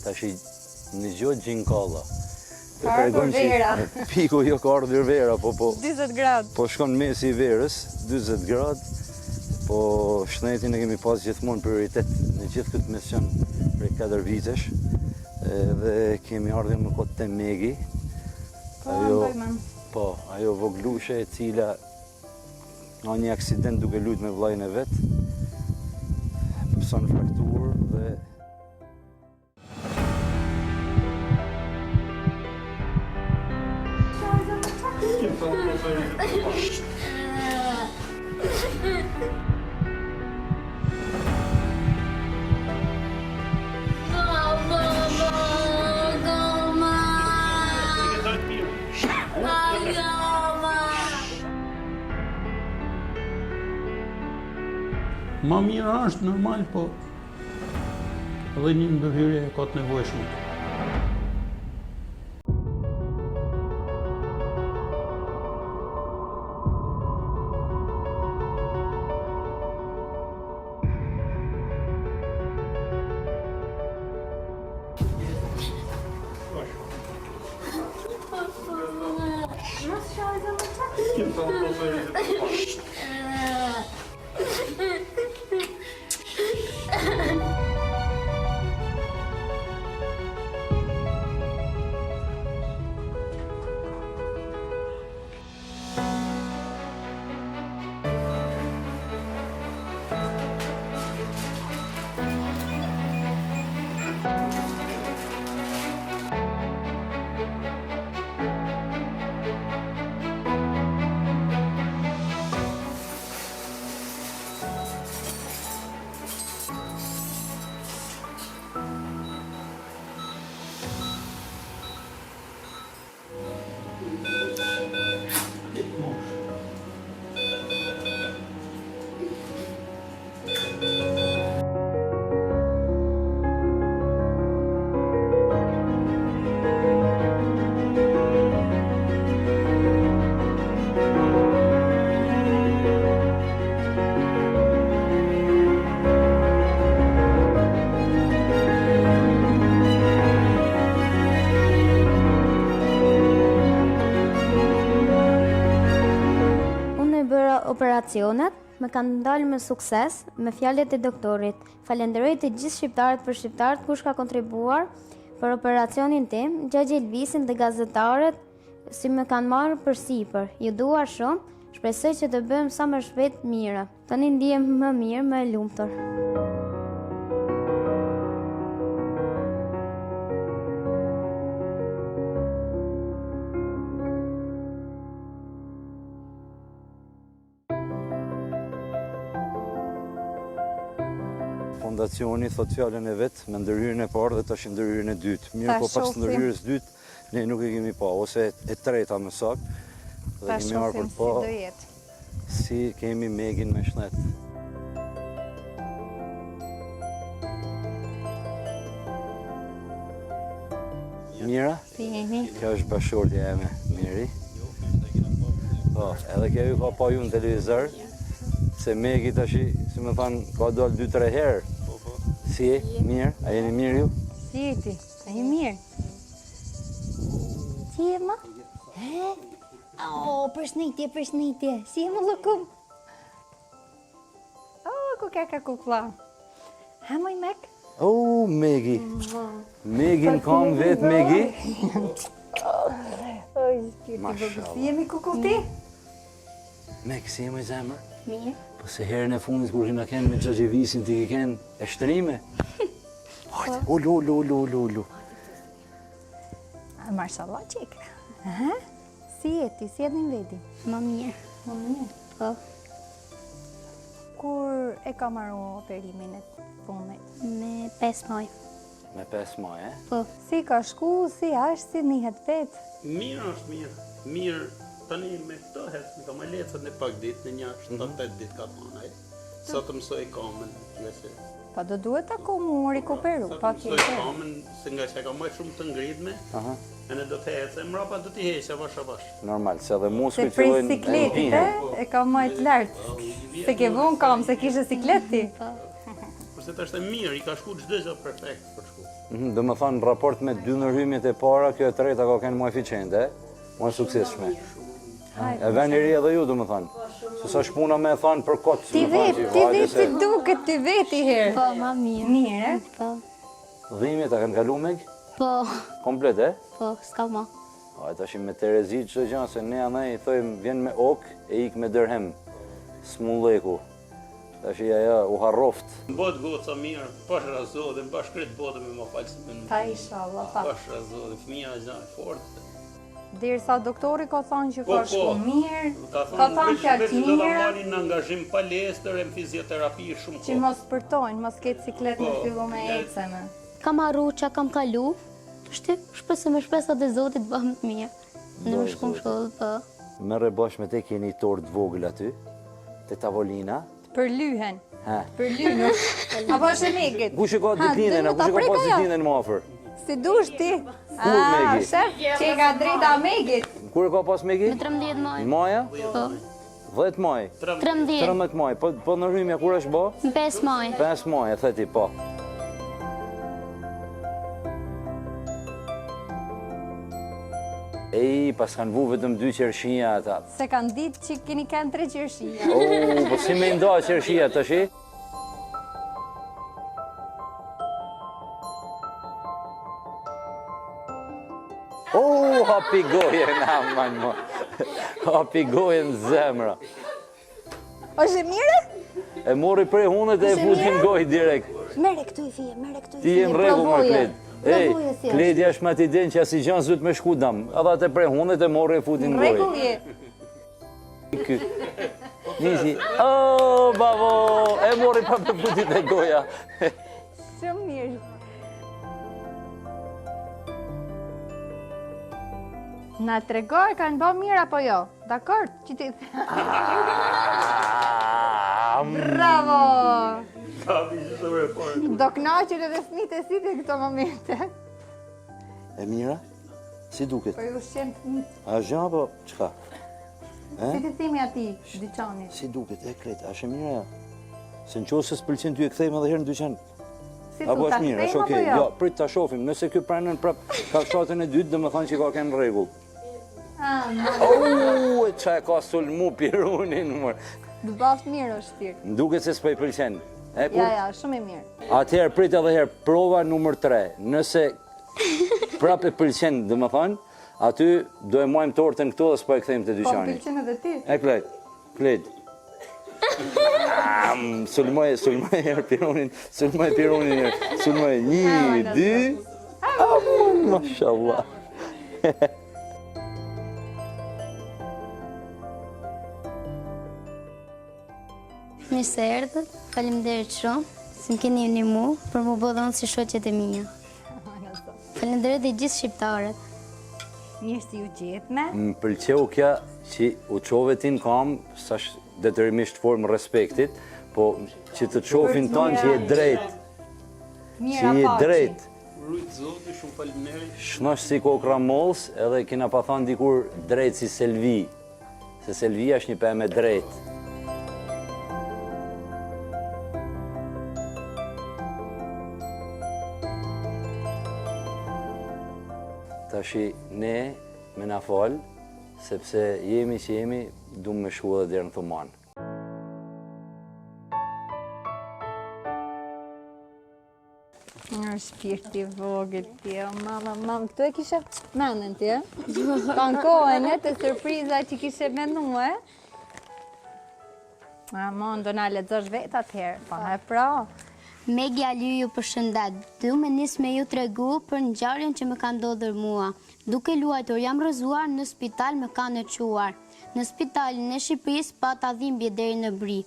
tash në gjotë gjinkalla. Ka ardhur vera. Piku jo ka ardhur vera, po 40 gradë. po shkon mesi i verës, 40 gradë, po shnetin e kemi pas gjithmonë prioritet në gjithë këtë mision prej 4 vitesh, dhe kemi ardhur më kot te Megi. Ajo voglushe e cila nga një aksident duke lujt me vllajën e vet, pëson frakturë dhe Ma mirë është normal, po edhe një ndërhyrje ka të nevojshme. Operacionet më kanë ndalë me sukses me fjalët e doktorit. Falenderoj të gjithë shqiptarët për shqiptarët kush ka kontribuar për operacionin tim, Xhaxhi Elvisin dhe gazetarët si më kanë marrë përsipër. Ju dua shumë, shpresoj që të bëjmë sa më shpejt mirë. Tani ndihem më mirë, më e lumtur. Fondacioni thot fjalën e vet me ndërhyrjen e parë dhe tash ndërhyrjen e dytë. Mirë, po pas ndërhyrjes dytë ne nuk e kemi pa, ose e treta më saktë. Dhe kemi ardhur pa si do jetë. Si kemi Megin me shnet. Mira? Si jeni? Kjo është bashkëshortja eme, Miri. Po, edhe kjo ju ka pa ju në televizor, se Megi tash, si më thanë, ka dalë 2-3 herë. Si e? Mirë? A jeni mirë ju? Si e ti? A je mirë? Si e ma? Përshëndetje, përshëndetje. Si e më lëkum? Ku ka kukla? Ha moj mek? Megi. Megin kam vetë, Megi. Si jemi kukull ti? Meg, si jemi zemër? Mirë. Po se herën e fundit kur kina kenë me Xhaxhi Elvisin ti ke kenë e shtrime. Hajde, ulu. Mashallah qik. Si e ti? Si e një veti? Më mirë. Më mirë? Po. Kur e ka marru operimin e fundit? Me 5 maj. Me 5 maj, e? Po. Si ka shku, si ashtë, si njëhet vetë? Mirë është mirë. Mirë, tani me këto hecë, ka më lecët në pak ditë, në një 7-8 ditë ka panaj. Sa të mësoj kamën, nëse... Pa do duhet ako mu rikuperu, pa tjetër. Sa të mësoj kamën, se nga që ka më shumë të ngritme, e në do të hecë, e mrapa do t'i heqë, avash. Normal, se edhe muskujt se prej sikletit, e ka majt lartë. Se ke vonë kam, se kishe sikleti. Përse të është e mirë, i ka shku çdo gjë perfekt për shku. Do më thanë, në raport me 2 ndërhymjet e para, kjo e treta ka qenë më eficiente, më suksesshme. E veni ri edhe ju, do më thanë. Se sa shpuna me e thanë për kotë. Ti vet si duket, ti vet i herë. Po, ma mirë. Mirë, Po, Dhimbjet a kanë kalu me? po, Komplet, po, s'ka ma. A tash me Terezi çdo gjë, se ne andaj i thojmë vjen me ok e ik me dërhem. Smulleku. Tash ajo u harroft. Bot goca mirë, pash razodhe, bashkërit botën me më falë se më pa inshallah, pa. pash razodhe, fëmija është e fortë. Derisa doktori ka thënë që Po, ka shku po. mirë, Ka ka thënë fjalë të do ta mira, marrin në angazhim palestër e në fizioterapi shumë që kohë. mos spërtojnë, mos ketë ciklet me Po, fillu me ja. eceme. Kam arru që kam kalu, shpresoj me shpresat e Zotit bëhem të mirë. Në më shkum shkollë, po. Merre bashkë me te keni tort vogël aty, te tavolina. Për lyhen, Ha. për lyhen. Apo është e megit? Kush e ka ditlinën, do ta kush e ka prek pas ajo? ditlinën më afër? Si dush ti? Megi? Shef, që i ka drejta megit. Kur e ka pas Megi? Me 13 maj. Maja? Po. 10 maj. 13. 13 maj. Po ndërhymja kur është bë? 5 maj. 5 maj, e theti po. Ej, pas kanë vu vetëm 2 qershia ata. Se kanë ditë që keni kanë 3 qershia. Po si me nda qershia tash? Hapi gojen, aman mo. Hapi gojen zemra. Është e mirë? E mori prej hundet e e futin goj direkt. Mere këtu i fije, mere këtu i Ti fije. je në rregull me provoje. Kled. Provoje si është. Kledi është me t'i den që asi gjanë zut me shku dam. Edhe atë prej hundet e mori e futin Në goj. rregull je. Ky. Nisi. Oh, babo, e mori pa me futin e goja. Shumë mirë. Na tregoj, kanë bë mirë apo jo? Dakor? Që ti... Bravo! Kapi që shumë e fortë. Do kënaqen edhe fëmijët e siti në këto momente. E mira? Si duket? Po ju shem të... A zha apo çka? Si ti themi ati, dyqanit? Si duket? E Klet, a është e mira? Se në qosë s'pëlqen ty e kthejmë edhe herë në dyqan. Si Apo tu, ta është mirë, është kthejmë apo okej. jo? Jo, prit ta shohim. Nëse ky pranën prap ka fshatën e dytë, domethënë që ka kënë rregull. Oh, e qa e ka sulmu pirunin, mor. Dë baftë mirë është tirë. Më duket se s'po i pëlqen. E kur? Ja, shumë e mirë. Atëherë prit edhe herë prova numër 3. Nëse prap e pëlqen, domethënë, aty do e majmë tortën këtu dhe s'po e kthejmë te Po dyqani. pëlqen edhe ti. E Klet. Sulmoj herë pirunin, sulmoj pirunin herë. Sulmoj 1, 2. Mashallah. Mirë se erdhët, faleminderit shumë, se më keni ndihmu për më bë dhënë si shoqet e mia. Faleminderit dhe gjithë shqiptarët. Mirë si ju gjetme. Më pëlqeu kja që u qove ti në kam, sash detyrimisht formë respektit, po që të qofin tonë që je drejt, Mira që je paçi. drejt. Rujtë zoti, shumë faleminderit. Shnosh si kokra mollës, edhe kina pa thonë dikur drejt si Selvi, se Selvi është një pemë e drejt. Tashi ne me na falë, sepse jemi që jemi, du me shku edhe dherë në Thuman. Shpirti vogël ti, o mama, këtu e kishe mendën ti, e? Kanë kohën e të surpriza që kishe mendu, e? Amon, do na lexosh vetë atëherë, po e pra. Megi Ali ju përshëndet. Du me nis me ju tregu për ngjarjen që më ka ndodhur mua. Duke luajtur jam rrëzuar në spital më kanë quar. Në spitalin e Shqipërisë pata dhimbje deri në bri.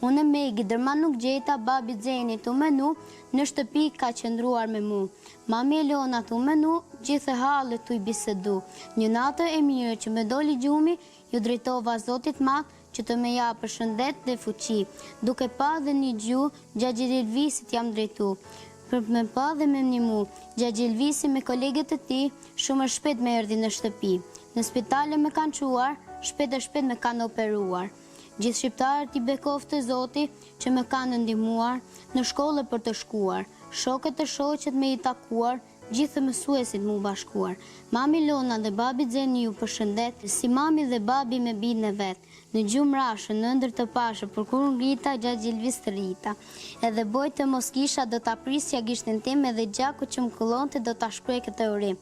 Unë Megi dërma nuk gjeta babi Xeni tu menu, në shtëpi ka qëndruar me mu. Mami Elona tu menu, gjithë hallet tu i bisedu. Një natë e mirë që me doli gjumi, ju drejtova Zotit madh që të me ja përshëndet dhe fuqi. Duke pa dhe një gju, Gjagji Elvisit jam drejtu. Për me pa dhe me një mu, Gjagji Elvisi me kolegët e ti, shumë shpejt me erdhi në shtëpi. Në spitale me kanë quar, shpejt e shpejt me kanë operuar. Gjithë shqiptarët i bekoftë Zoti që me kanë ndihmuar në shkollë për të shkuar. shokët e shoqet me i takuar, gjithë mësuesit mu bashkuar. Mami Lona dhe babi Xeni ju përshëndet, si mami dhe babi me binë e vetë. Në gjumë rashë, në ndër të pashë, për kur ngrita, gjatë Elvis të rita. Edhe bojtë të mos kisha, do t'a prisja gishtin tim, edhe gjaku që më këllonte, do t'a shkruaj këtë urim.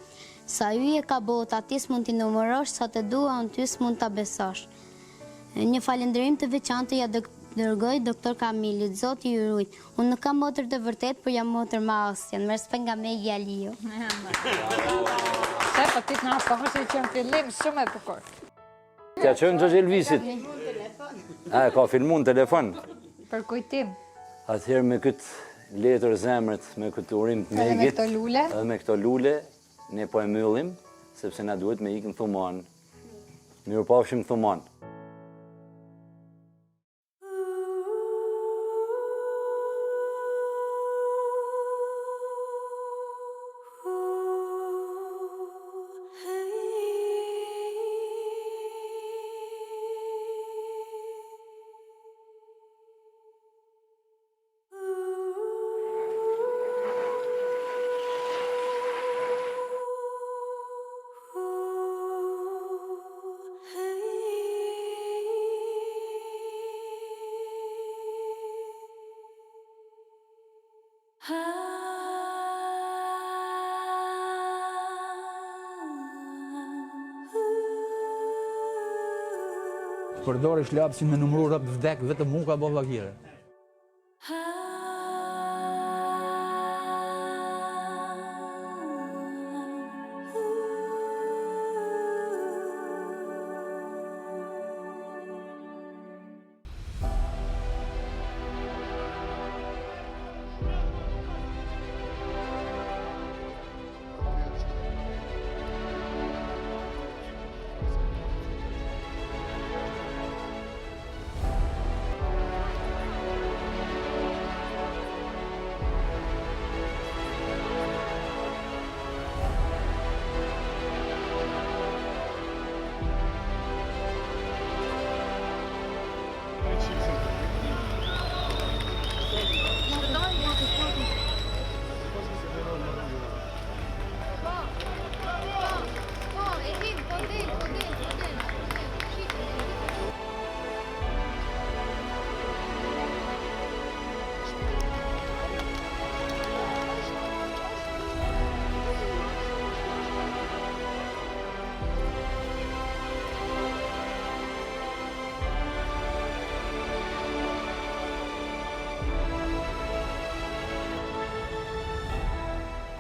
Sa yje ka bota, ti s'mund t'i numërosh, sa të dua, unë ty s'mund t'a besosh. Një falendërim të veçantë ja dërgoj doktor Kamilit, Zoti ju rujt. Unë nuk kam motër të vërtet, por jam motër ma osjen. Me respekt nga me Gjaliu. Se, po ti të nga përshë që në fillim shumë e bukur. Kja qënë që Elvisit? A, ka filmu në telefon? Për kujtim. Atëherë me këtë letër zemrët, me këtë urim të Edhe me megit, këto lule. edhe me këto lule, ne po e myllim, sepse na duhet me ikë në Thuman. Mirë pafshim në Thuman. Përdori shlapsin me numru rëp vdek, vetëm mu ka bo vakire.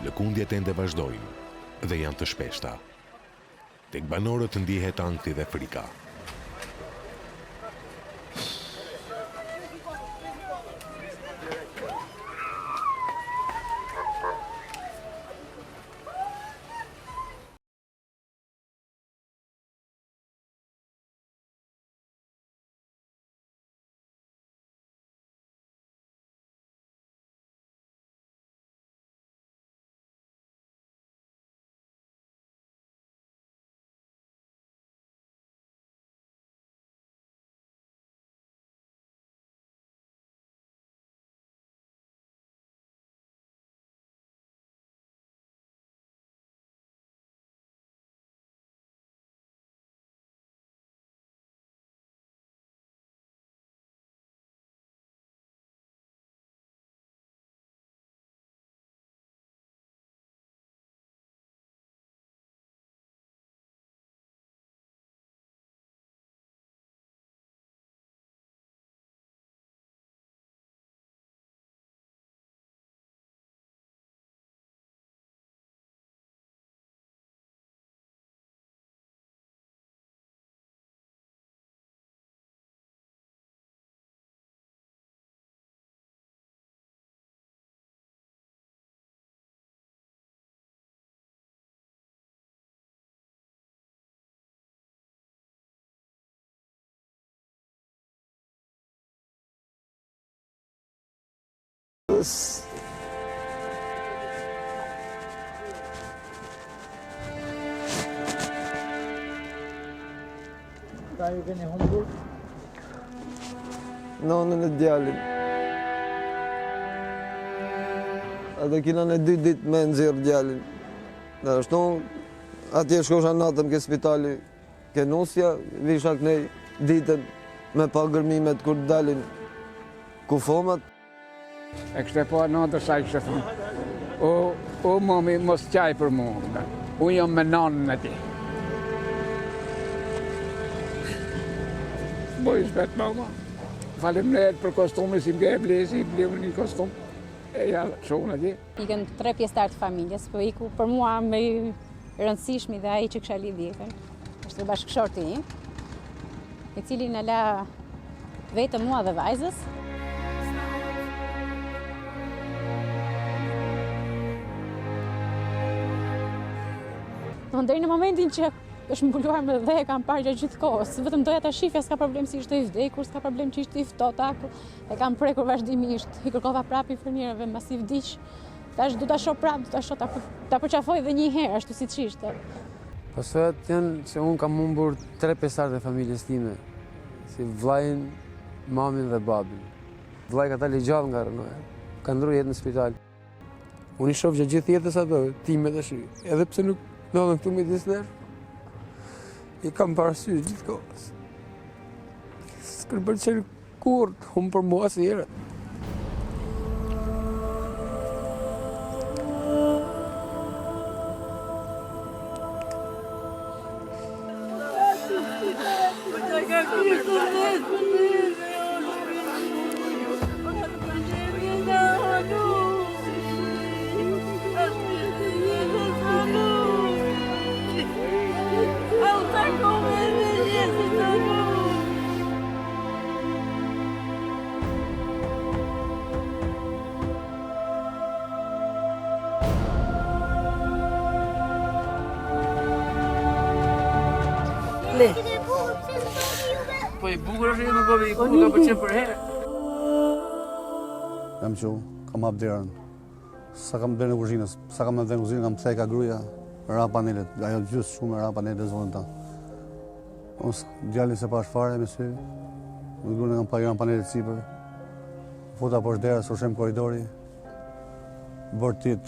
Lëkundjet ende vazhdojnë dhe janë të shpeshta. Tek banorët ndihet ankthi dhe frika. Ta ju keni humbur? Nonën e djalin. edhe kina në 2 ditë me nëzirë djalin. Dhe ashtu, atje shkosha natëm ke spitali, ke nosja, visha kënej ditën me pa gërmimet kur dalin kufomat. E kështë e pa natër sa i kështë thonë, o mami, mos qaj për mu, unë jam me nanën e ti. Bojës vetë mama, faleminderit për kostumin, si më blesi, blevë një kostum, e ja, shohën atje. Ikën 3 pjesëtar të familjes, po iku për mua me rëndësishmi dhe ai që kisha lidhjen. Është bashkëshorti im, i cili na la vetëm mua dhe vajzës. Deri në momentin që është mbuluar me dhe e kam parë gjatë gjithë kohës. Vetëm doja ta shifja, s'ka problem si ishte i vdekur, s'ka problem që ishte i ftohtë, e kam prekur vazhdimisht. I kërkova prapë infermierëve mbasi vdiq. Tash do ta shoh prapë, do ta shoh ta përqafoj edhe një herë ashtu siç ishte. Pasojat janë se unë kam humbur 3 pjesëtar të familjes time, si vllajin, mamin dhe babin. Vllai ka dalë gjallë nga rënoja, ka ndruar jetë në spital. Unë i shoh gjatë gjithë jetës ato, time tash, edhe pse nuk ndodhen këtu midis nesh, i kam parasysh gjithë kohës. S'kërë pëlqen kur, unë për mua si herët. Po i bukur është nuk ka pëlqen për herë. Jam që kam hap derën. Sa kam derën e kuzhinës, sa kam derën e kuzhinës, kam thej ka gruaja, ra panelet, ajo gjysë shumë ra panelet e zonën ta. Unë djalin se pash fare me sy, me gruën kam pa ran panelet sipër. Fota poshtë derës, soshem korridori. Bërtit,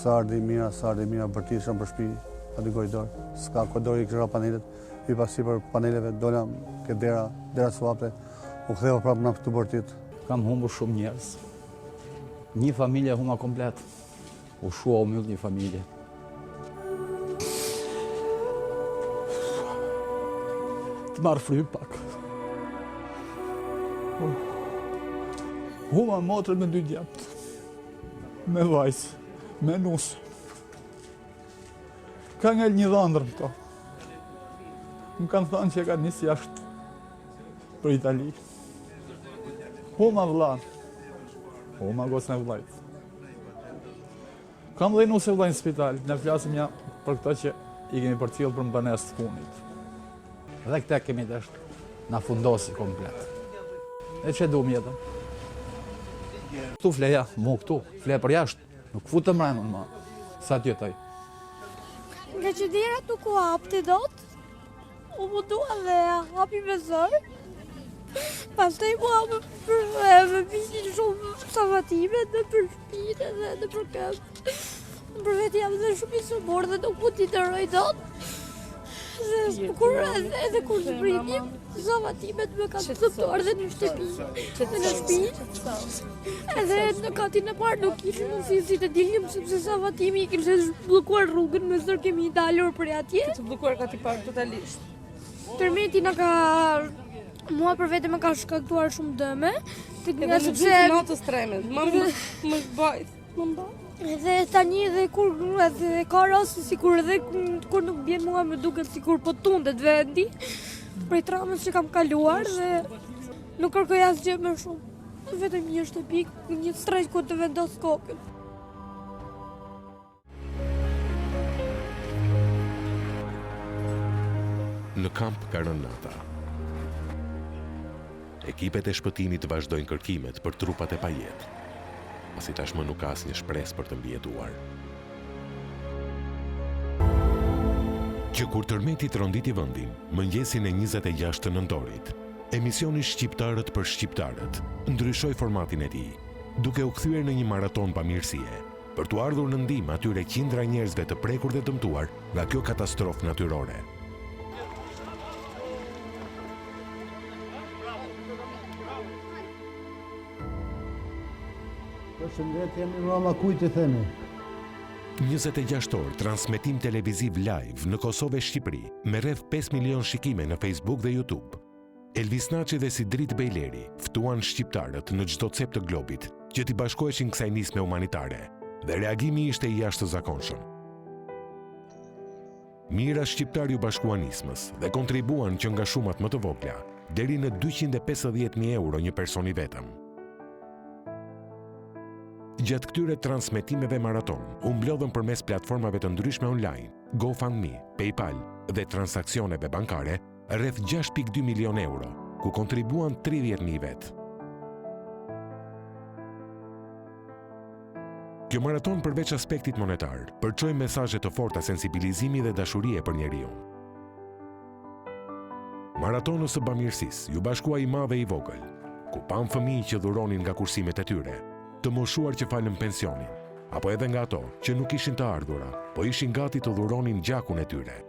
sardi mira, bërtit shumë për shtëpi, aty korridor. S'ka korridori që ra panelet. Hypa sipër paneleve, dola ke dera suapte, u ktheva prapë në këtu bërtit. Kam humbur shumë njerëz. Një familje huma komplet. U shua u myll një familje. Të marrë fry pak. Huma motrën me 2 djapt. Me vajzë, me nusë. Ka ngel një dhëndër këto. Më kanë thënë që e ka njësë jashtë për Itali. Huma vëllan, huma gosën e vëllajt. Kam dhe nusë e vëllajnë në spital, ne flasim ja për këta që i kemi përcjellë për në banesat të punit. Dhe këte kemi deshtë, na fundosi komplet. E që du mjetëm? Këtu fleja, mu këtu, fleja për jashtë, nuk futë të mrenë ma, sa tjetaj. Nga që dira nuk u hapti dot, u mundua dhe hapi me zërë. Pas të i mua me visin shumë savatimet dhe për shpite dhe për këmë. Për vetë jam dhe shumë i sëmor dhe nuk mund t'i të roj dot. Edhe kur zbrinim, savatimet me kanë zëptuar dhe në shtëpi. Dhe në shtëpi. Edhe në katin e parë nuk ishë në si të dilim, sepse savatimi i kështë blokuar rrugën, me zërë kemi dalur për atje. Të blokuar kati parë totalisht. Tërmeti na ka, mua për vete me ka shkaktuar shumë dëme. Edhe në gjithë natës tremet, më bajt. Edhe tani edhe kur edhe ka rasti sikur edhe kur nuk bjen mua më duket sikur po tundet vendi. Prej tramës që kam kaluar dhe nuk kërkoj asgjë më shumë. Vetëm një shtëpi, një strejt ku të vendos kokën. Në kamp ka rënë nata. Ekipet e shpëtimit vazhdojnë kërkimet për trupat e pajetë, pasi tashmë nuk ka asnjë shpresë për të mbijetuar. Që kur tërmeti tronditi vendin, mëngjesin e 26 të nëntorit, emisioni Shqiptarët për Shqiptarët ndryshoi formatin e tij, duke u kthyer në një maraton pamirësie, për t'u ardhur në ndihmë atyre qindra njerëzve të prekur dhe dëmtuar nga kjo katastrofë natyrore. Përshëndetje, jemi Roma, kujt i themi? 26 orë transmetim televiziv live në Kosovë e Shqipëri me rreth 5 milion shikime në Facebook dhe YouTube. Elvis Naçi dhe Sidrit Bejleri ftuan shqiptarët në çdo cep të globit që t'i bashkoheshin kësaj nisme humanitare dhe reagimi ishte i jashtëzakonshëm. Mira shqiptar ju bashkuan nismës dhe kontribuan që nga shumat më të vogla deri në 250.000 euro një person i vetëm. Gjatë këtyre transmetimeve maraton, u mblodhën përmes platformave të ndryshme online, GoFundMe, PayPal dhe transaksioneve bankare, rreth 6.2 milion euro, ku kontribuan 30.000 vetë. Kjo maraton përveç aspektit monetar, përçoi mesazhe të forta sensibilizimi dhe dashurie për njeriu. Maratonës së bamirësisë ju bashkua i madh dhe i vogël, ku pam fëmijë që dhuronin nga kursimet e tyre, të moshuar që falën pensionin, apo edhe nga ato që nuk ishin të ardhura, po ishin gati të dhuronin gjakun e tyre.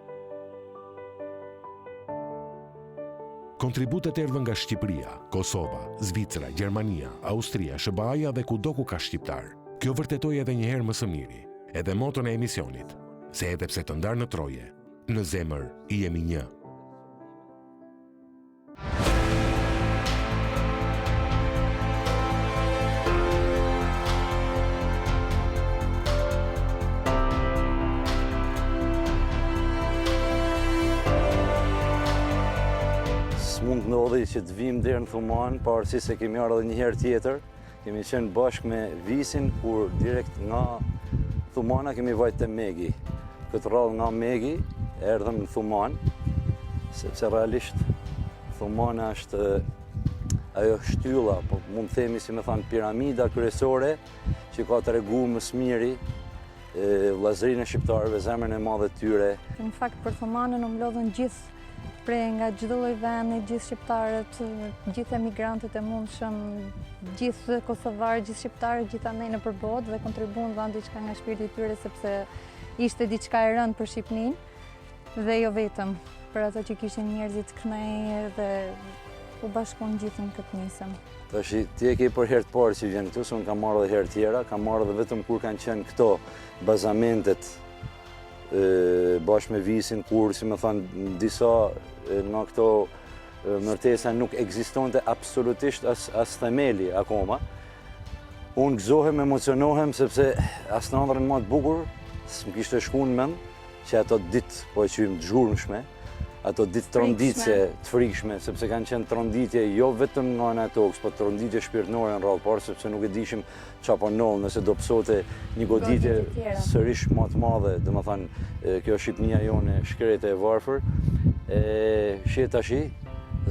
Kontributet erdhën nga Shqipëria, Kosova, Zvicra, Gjermania, Austria, SBA-ja dhe kudo ku ka shqiptar. Kjo vërtetoi edhe një herë më së miri, edhe moton e emisionit, se edhe pse të ndarë në troje, në zemër i jemi një. Mund të ndodhi që të vim deri në Thuman, pavarësisht se kemi ardhur edhe një herë tjetër, kemi qenë bashkë me Visin, kur direkt nga Thumana kemi vajtë te Megi. Këtë radhë nga Megi erdhëm në Thuman, sepse realisht Thumana është ajo shtylla, po mund të themi si më thënë piramida kryesore që ka treguar më së miri vllazërinë e shqiptarëve, zemrën e madhe të tyre. Në fakt për Thumanën u mlodhën gjithë prej nga çdo lloj vendi, gjithë shqiptarët, gjithë emigrantët e mundshëm, gjithë kosovarë, gjithë shqiptarët, gjithandaj nëpër botë dhe kontribuan dhanë diçka nga shpirti i tyre sepse ishte diçka e rëndë për Shqipërinë dhe jo vetëm për ato që kishin njerëzit kënej dhe u bashkuan gjithë në këtë nisëm. Tash ti e ke për herë të parë që vjen këtu, se unë kam marrë edhe herë tjera, kam marrë edhe vetëm kur kanë qenë këto bazamentet bashkë me Visin, kur, si më thënë, disa nga këto mërtesa nuk ekzistonte absolutisht as themeli akoma. Unë gëzohem, emocionohem, sepse as në ëndrrën më të bukur, s'm kishte shku në mend që ato ditë, po e qymë të zhurmshme, ato ditë tronditse të frikshme, sepse kanë qenë tronditje jo vetëm nga ana e tokës, po tronditje shpirtënore në radhë parë, sepse nuk e dishim çfarë po ndodh, nëse do psote një goditje sërish më të madhe, domethënë kjo Shqipënia jone shkrete e varfër, shihet tash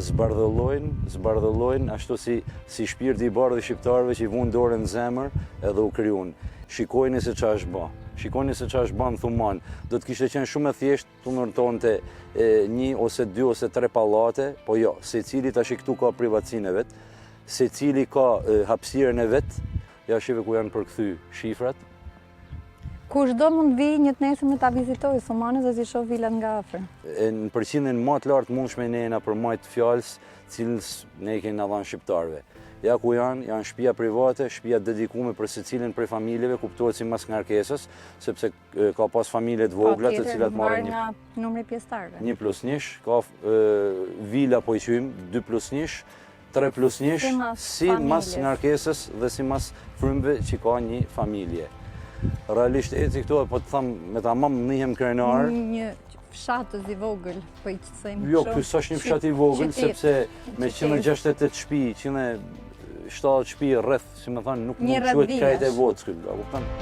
zbardhëllojnë ashtu si shpirti i bardhë i shqiptarëve që i vunë dorën në zemër edhe u krijuan. Shikojeni se çfarë është bë. Shikoni se çfarë është bën Thuman. Do të kishte qenë shumë e thjeshtë të ndërtonte 1 ose 2 ose 3 pallate, po jo, secili tash këtu ka privatësinë e vet, secili ka hapësirën e vet. Ja shive ku janë përkthy shifrat. Kushdo mund vi një të nesër me ta vizitojë Thumanën dhe si shoh vilat nga afër. Në përqindjen më të lartë mundshme ne jena përmajt fjalës, cilës ne i kemi dhënë shqiptarëve. Ja ku janë shtëpia private, shtëpia dedikuar për secilin prej familjeve, kuptohet si mas ngarkesës, sepse ka pas familje të vogla të cilat marrin nga numri pjesëtarëve. 1+1, ka vila po i quajmë 2+1, 3+1, si mas ngarkesës dhe si mas frymëve që ka një familje. Realisht eci këto, po të them me tamam ndihem krenar. Një fshatës i vogël, po i thëjmë jo, ky s'është një fshat i vogël, sepse me 168 shtëpi, 170 shtëpi rreth, si më thënë, nuk mund të quhet krejt e vogël, a kupton?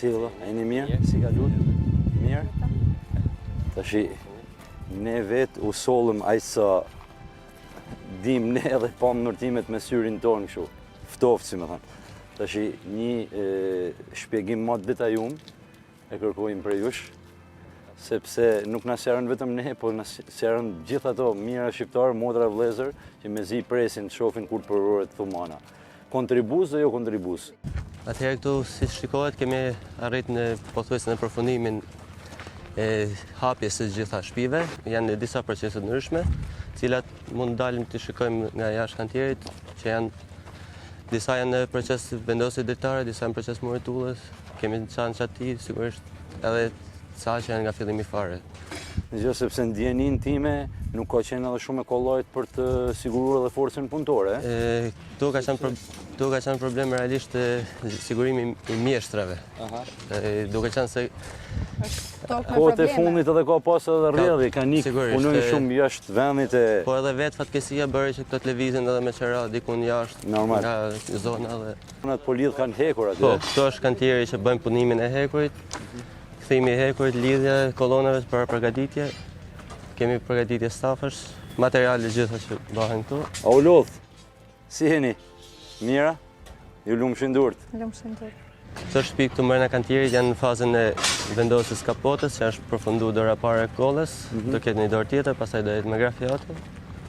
Si vëlla, e një mirë, si ka lutë? Mirë? Tashi, ne vetë u sollëm aq sa dim ne edhe pa ndërtimet me syrin tonë kështu. Ftoftë, si më thënë. Tashi, një shpjegim më të detajum e kërkojmë për jush, sepse nuk na serën vetëm ne, po na serën gjithë ato mira shqiptarë, motra vëllezër, që mezi presin të shohin kur përorët Thumana. Kontribus dhe jo kontribus? Atëherë këtu, si shikohet, kemi arrit në pothuajse në përfundimin e hapjes së gjitha shtëpive. Janë disa procese të ndryshme, cilat mund dalim të shikojmë nga jashtë kantierit, që disa janë në proces vendosje dritare, disa në proces muritullës, kemi qanë qati, sigurisht edhe ca që janë nga fillimi fare. Gjë, sepse ndjenin time nuk ka qenë edhe shumë e kollajt për të siguruar edhe forcën punëtore. Këtu ka qenë problem realisht sigurimi i mjeshtrave. Duke qenë se kohët e fundit edhe ka pas edhe rrjedhje, ka nikë punojnë shumë jashtë vendit e... Po edhe vetë fatkesia bëri që këto të lëvizin edhe me qera dikun jashtë nga zona dhe... Punat po lidh kanë hekur aty. Po, këto është kantieri që bëjmë punimin e hekurit, kthimi i hekurit, lidhja kolonave për përgatitje, kemi përgatitje stafësh, materiale gjitha që bëhen këtu. A u lodh, si jeni? Mira? Ju lumshin durt? Lumshin durt. Këto shtëpi këtu mbrana kantierit janë në fazën e vendosjes kapotës, që është përfunduar dora parë e kollës, do ketë një dorë tjetër, pastaj do jetë me grafiate.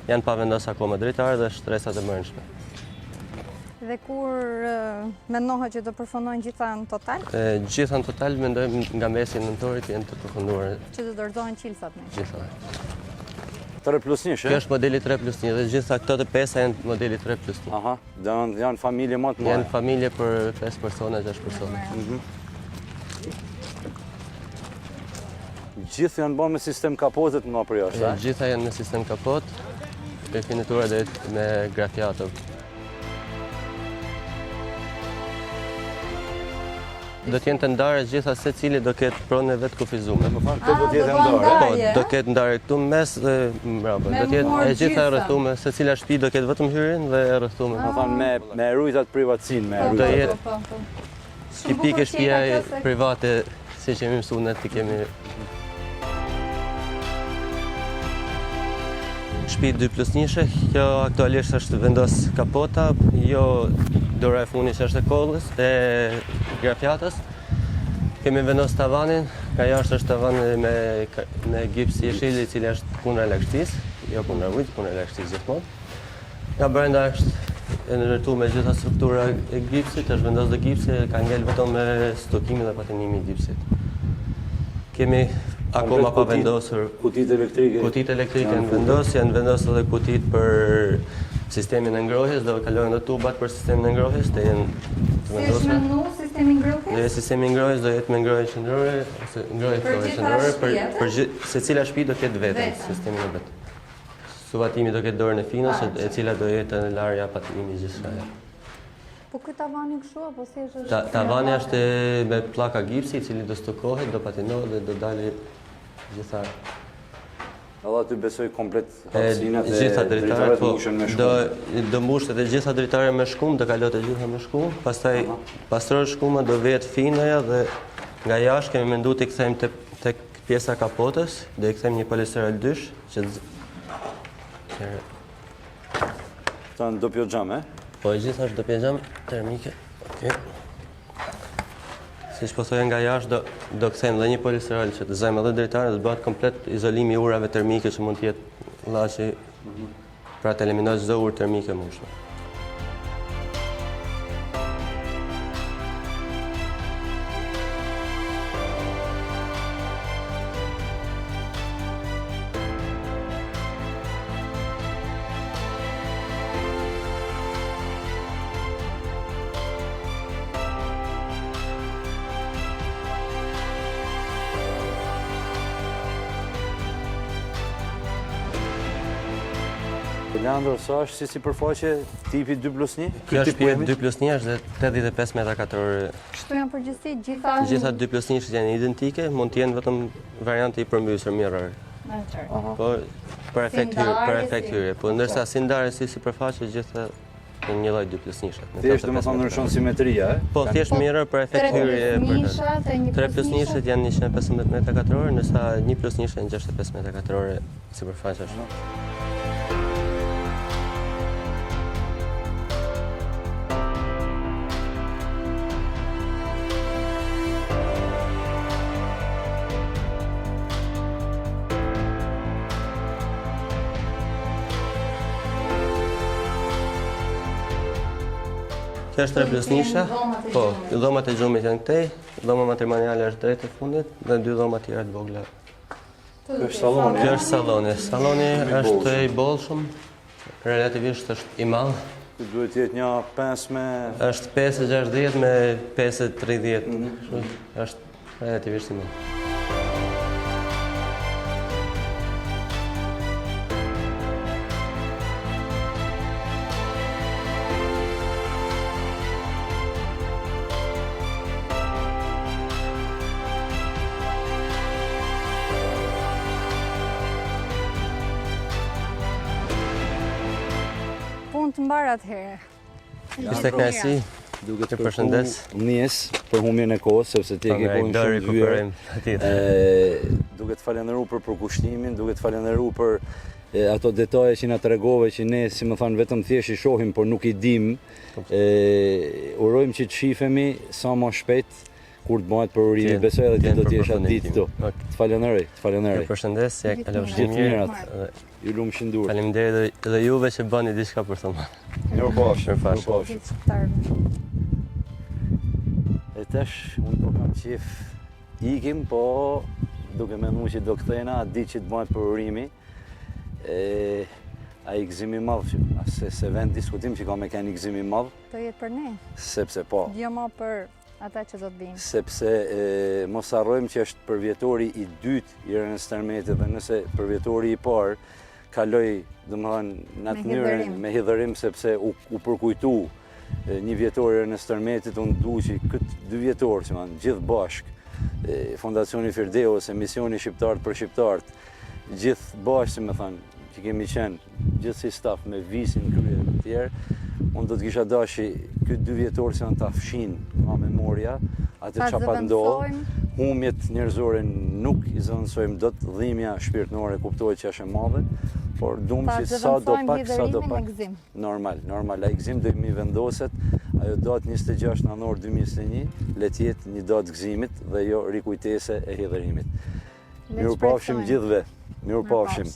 Janë pa vendosur akoma dritare dhe shtresat e brendshme. Dhe kur mendohet që do përfundojnë gjitha në total? Gjitha në total mendojmë nga mesi i nëntorit janë të përfunduar. Që do dorëzohen qilsat në? Gjitha. 3+1, Kjo është modeli 3+1 dhe gjitha këto të pesa janë modeli 3+1. Aha, janë familje më të mëdha. Janë familje për 5 persona, 6 persona. Gjithë janë bërë me sistem kapotet nga për jashtë, a? Gjitha janë me sistem kapot, refinitura dhe me grafiato. Do t'jenë të ndarë gjitha se cili do ketë pronë e vetë kufizume. Këtë do t'jetë ndarë? Po, do ketë ndarë këtu mes dhe mbrapa. Do t'jetë e gjitha e rrëthume, se cila shtëpi do ketë vetëm hyrjen dhe e rrëthume. Më thanë me rujtat privatësin, me Do rujtat. jetë tipike shtëpia private, si që jemi mësuar ne të kemi. Shtëpi 2+1, kjo aktualisht është vendos kapota, jo dora e fundit që është e kollës, e grafiatës. Kemi vendos tavanin, ka jashtë është tavan me gips i jeshili, i cili është kundër lagështisë, jo kundër ujit, kundër lagështisë gjithmonë. Nga brenda është e ndërtuar me gjitha struktura e gipsit, është vendos dhe gipsi, ka ngel vetëm me stokimin dhe patenimi i gipsit. Kemi akoma pa vendosur kutit elektrike. Kutit elektrike janë vendosur edhe kutit për sistemin e ngrohjes, do kalojnë dhe tubat për sistemin e ngrohjes, të jenë të vendosur. Si është mendu sistemi ngrohjes? Dhe sistemi ngrohjes do jetë me ngrohje qendrore, ose ngrohje flore qendrore, për secila shtëpi do ketë vetëm sistemin e vet. Suvatimi do ketë dorën e finës, e cila do jetë në larja patenimi gjithçka. Po ky tavani kështu apo si është? Tavani është me pllaka gipsi, i cili do stokohet, do patinohet dhe do dalë gjitha. Edhe aty besoj komplet hapësinat e gjitha dritaret mushen me shkum. Do mbushet edhe gjitha dritare me shkum, do kalot e gjitha me shkum, pastaj pastror shkuma do vetë finaja dhe nga jashtë kemi menduar të kthejmë tek pjesa kapotës, do i kthejmë një polisterol dysh që Këta në doppio xham, Po e gjitha është doppio xham termike. Okej. Siç po thoya nga jashtë do kthejmë edhe një polisterol që të zajmë edhe dritare, do bëhet komplet izolimi i urave termike që mund të jetë llaçi pra të eliminojë çdo urë termike mushme. Leandro, sa është si përfaqe tipi 2+1? Kjo shtëpi 2+1 është dhe 85 metra katror. Kështu janë përgjithësi gjitha? Gjitha 2+1 janë identike, mund të jenë vetëm varianti i përmbysur mirror. Po për efekt hyrje, po ndërsa si ndarje si sipërfaqe gjitha një lloj 2+1. Thjesht domethënë ndryshon simetria, e? Po, thjesht mirë për efekt hyrje. 3+1 janë 115 m2, ndërsa 1+1 janë 65 m2 sipërfaqe është. Kjo është 3+1, po, dhomat e gjumit janë këtej, dhoma matrimoniale është drejt e fundit dhe 2 dhoma tjera të vogla. Kjo është salloni? Kjo është salloni. Salloni është i bollshëm, relativisht është i madh. Kjo duhet jetë një 5 me... Është 5,60 me 5,30, është relativisht i madh. Punë të mbarë atëherë. Ishte Naçi, të përshëndes. Mjes për humbjen e kohës, sepse ti e ke kohën shumë të vyer. Duke të falenderuar për përkushtimin, duke të falenderuar për ato detaje që na tregove që ne, si më thanë, vetëm thjesht i shohim, por nuk i dim. Urojmë që të shifemi sa më shpejt kur të bëhet për urimin. Besoj edhe ti do të jesh atë ditë këtu. Të falenderoj, të falenderoj. Përshëndetje, kalofshi Gjithë mirë. mirat. Ju lumë shëndur. Faleminderit edhe juve që bëni diçka për Thumana. Mirupafshim. E tash unë po kam qef ikim, po duke menduar që do kthehena atë ditë që të bëhet për urimi. Ai gëzim i madh, se vend diskutim që ka me kanë gëzim i madh. Do jetë për ne. Sepse po. Jo më për ata që do të vinë. Sepse mos harrojmë që është përvjetori i dytë i rënës tërmetit dhe nëse përvjetori i parë kaloi, domethënë, në atë mënyrë me hidhërim sepse u përkujtu një vjetor i rënës tërmetit, unë du që këtë 2 vjetorë që janë gjithë bashkë, Fondacioni Firdeos, emisioni Shqiptarët për Shqiptarët, gjithë bashkë, si më thënë, që kemi qenë gjithë si staf me visin krye të tjerë, unë do të kisha dashi këtë 2 vjetorë që janë ta fshin nga memoria, atë që pa ndodhë, humjet njerëzore nuk i zëvendësojmë dot, dhimbja shpirtërore kuptohet që është e madhe, por duam që sa do pak normal, ai gëzim do i vendoset, ajo datë 26 nënor 2021, le të jetë një datë gëzimit dhe jo rikujtese e hidhërimit. Mirupafshim gjithëve. Mirupafshim.